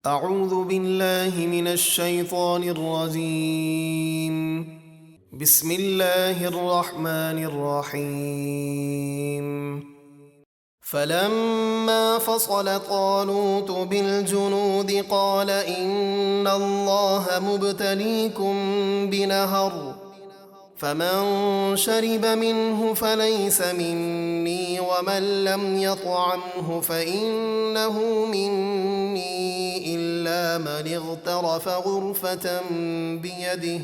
اعوذ باللہ من الشیطان الرجیم بسم اللہ الرحمن الرحیم فلما فصل طالوت بالجنود قال ان اللہ مبتلیکم بنہر فمن شرب منه فليس مني ومن لم يطعمه فإنه مني إلا من اغترف غرفة بيده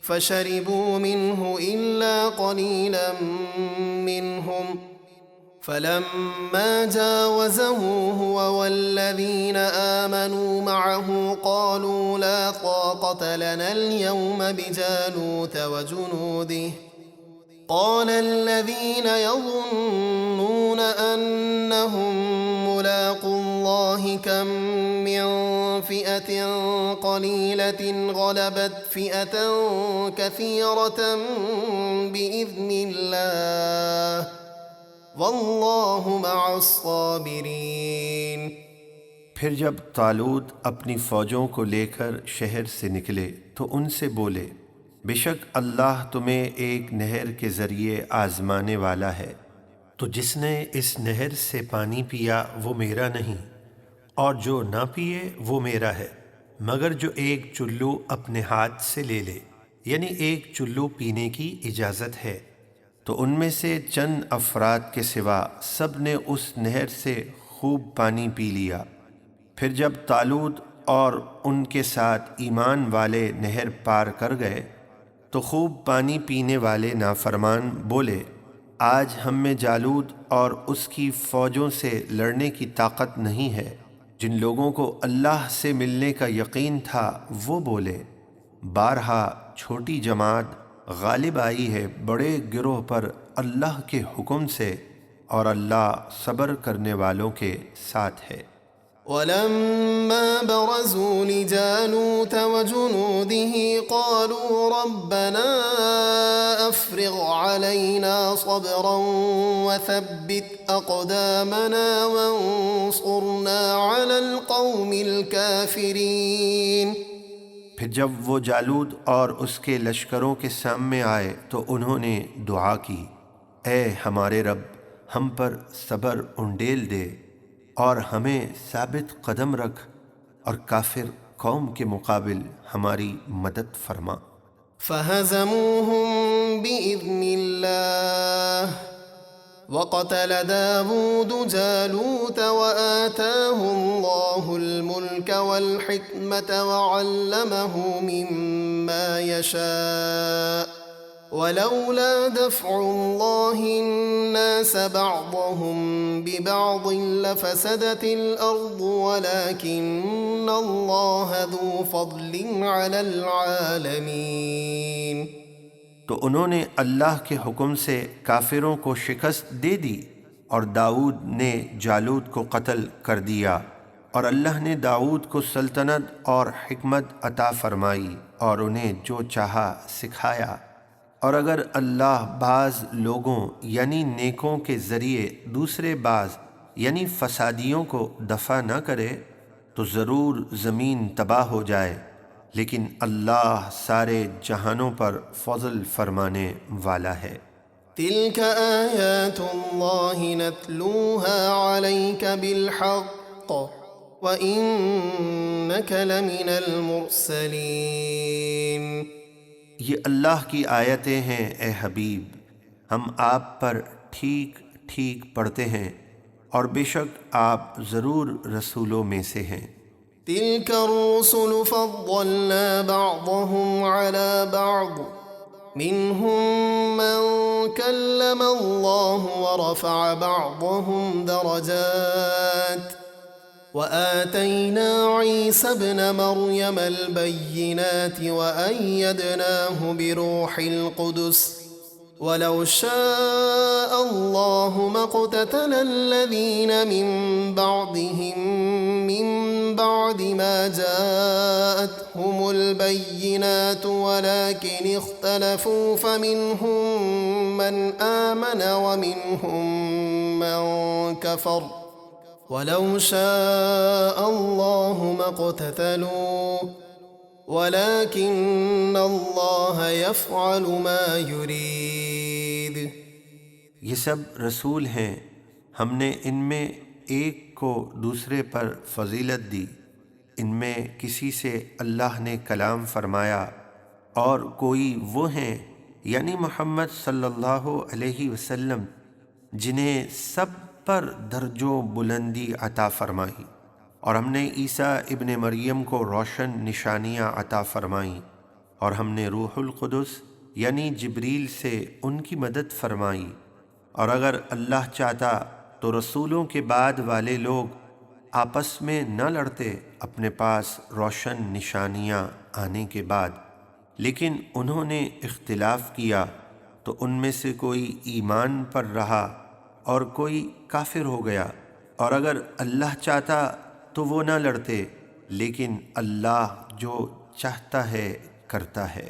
فشربوا منه إلا قليلا منهم فلما جاوزه هو والذين آمنوا معه قالوا لا طاقة لنا اليوم بجالوت وجنوده قال الذين يظنون أنهم ملاقو الله كم من فئة قليلة غلبت فئة كثيرة بإذن الله واللہ مع الصابرین۔ پھر جب طالوت اپنی فوجوں کو لے کر شہر سے نکلے تو ان سے بولے، بے شک اللہ تمہیں ایک نہر کے ذریعے آزمانے والا ہے، تو جس نے اس نہر سے پانی پیا وہ میرا نہیں، اور جو نہ پیے وہ میرا ہے، مگر جو ایک چلو اپنے ہاتھ سے لے لے، یعنی ایک چلو پینے کی اجازت ہے۔ تو ان میں سے چند افراد کے سوا سب نے اس نہر سے خوب پانی پی لیا۔ پھر جب طالوت اور ان کے ساتھ ایمان والے نہر پار کر گئے تو خوب پانی پینے والے نافرمان بولے، آج ہم میں جالوت اور اس کی فوجوں سے لڑنے کی طاقت نہیں ہے۔ جن لوگوں کو اللہ سے ملنے کا یقین تھا وہ بولے، بارہا چھوٹی جماعت غالب آئی ہے بڑے گروہ پر اللہ کے حکم سے، اور اللہ صبر کرنے والوں کے ساتھ ہے۔ وَلَمَّا بَرَزُوا لِجَالُوتَ وَجُنُودِهِ قَالُوا رَبَّنَا أَفْرِغْ عَلَيْنَا صَبْرًا وَثَبِّتْ أَقْدَامَنَا وَانصُرْنَا عَلَى الْقَوْمِ الْكَافِرِينَ۔ پھر جب وہ جالوت اور اس کے لشکروں کے سامنے آئے تو انہوں نے دعا کی، اے ہمارے رب، ہم پر صبر انڈیل دے اور ہمیں ثابت قدم رکھ، اور کافر قوم کے مقابل ہماری مدد فرما۔ فَهَزَمُوهُم بِإِذْنِ اللَّهِ وَقَتَلَ دَاوُودُ جَالُوتَ وَآتَاهُ اللَّهُ الْمُلْكَ وَالْحِكْمَةَ وَعَلَّمَهُ مِمَّا يَشَاءُ وَلَوْلَا دَفْعُ اللَّهِ النَّاسَ بَعْضَهُم بِبَعْضٍ لَفَسَدَتِ الْأَرْضُ وَلَكِنَّ اللَّهَ ذُو فَضْلٍ عَلَى الْعَالَمِينَ۔ تو انہوں نے اللہ کے حکم سے کافروں کو شکست دے دی، اور داؤد نے جالوت کو قتل کر دیا، اور اللہ نے داؤد کو سلطنت اور حکمت عطا فرمائی اور انہیں جو چاہا سکھایا۔ اور اگر اللہ بعض لوگوں یعنی نیکوں کے ذریعے دوسرے بعض یعنی فسادیوں کو دفع نہ کرے تو ضرور زمین تباہ ہو جائے، لیکن اللہ سارے جہانوں پر فضل فرمانے والا ہے۔ تِلْكَ آیات اللہ نتلوها علیک بالحق وَإِنَّكَ لَمِنَ الْمُرْسَلِينَ۔ یہ اللہ کی آیتیں ہیں اے حبیب، ہم آپ پر ٹھیک ٹھیک پڑھتے ہیں، اور بے شک آپ ضرور رسولوں میں سے ہیں۔ تِلْكَ الرُّسُلُ فَضَّلْنَا بَعْضَهُمْ عَلَى بَعْضٍ مِّنْهُم مَّن كَلَّمَ اللَّهُ وَرَفَعَ بَعْضَهُمْ دَرَجَاتٍ وَآتَيْنَا عِيسَى ابْنَ مَرْيَمَ الْبَيِّنَاتِ وَأَيَّدْنَاهُ بِرُوحِ الْقُدُسِ وَلَوْ شَاءَ اللَّهُ مَا اقْتَتَلَ الَّذِينَ مِن بَعْدِهِم مِّن بَعْدِ مَا جَاءَتْهُمُ الْبَيِّنَاتُ وَلَكِنِ اخْتَلَفُوا فَمِنْهُم مَّنْ آمَنَ وَمِنْهُم مَّن كَفَرَ ولو شاء الله ما اقتتلوا ولكن الله يفعل ما يريد۔ یہ سب رسول ہیں، ہم نے ان میں ایک کو دوسرے پر فضیلت دی، ان میں کسی سے اللہ نے کلام فرمایا، اور کوئی وہ ہیں یعنی محمد صلی اللہ علیہ وسلم جنہیں سب پر درجوں بلندی عطا فرمائی، اور ہم نے عیسیٰ ابن مریم کو روشن نشانیاں عطا فرمائیں، اور ہم نے روح القدس یعنی جبریل سے ان کی مدد فرمائی، اور اگر اللہ چاہتا تو رسولوں کے بعد والے لوگ آپس میں نہ لڑتے اپنے پاس روشن نشانیاں آنے کے بعد، لیکن انہوں نے اختلاف کیا تو ان میں سے کوئی ایمان پر رہا اور کوئی کافر ہو گیا، اور اگر اللہ چاہتا تو وہ نہ لڑتے، لیکن اللہ جو چاہتا ہے کرتا ہے۔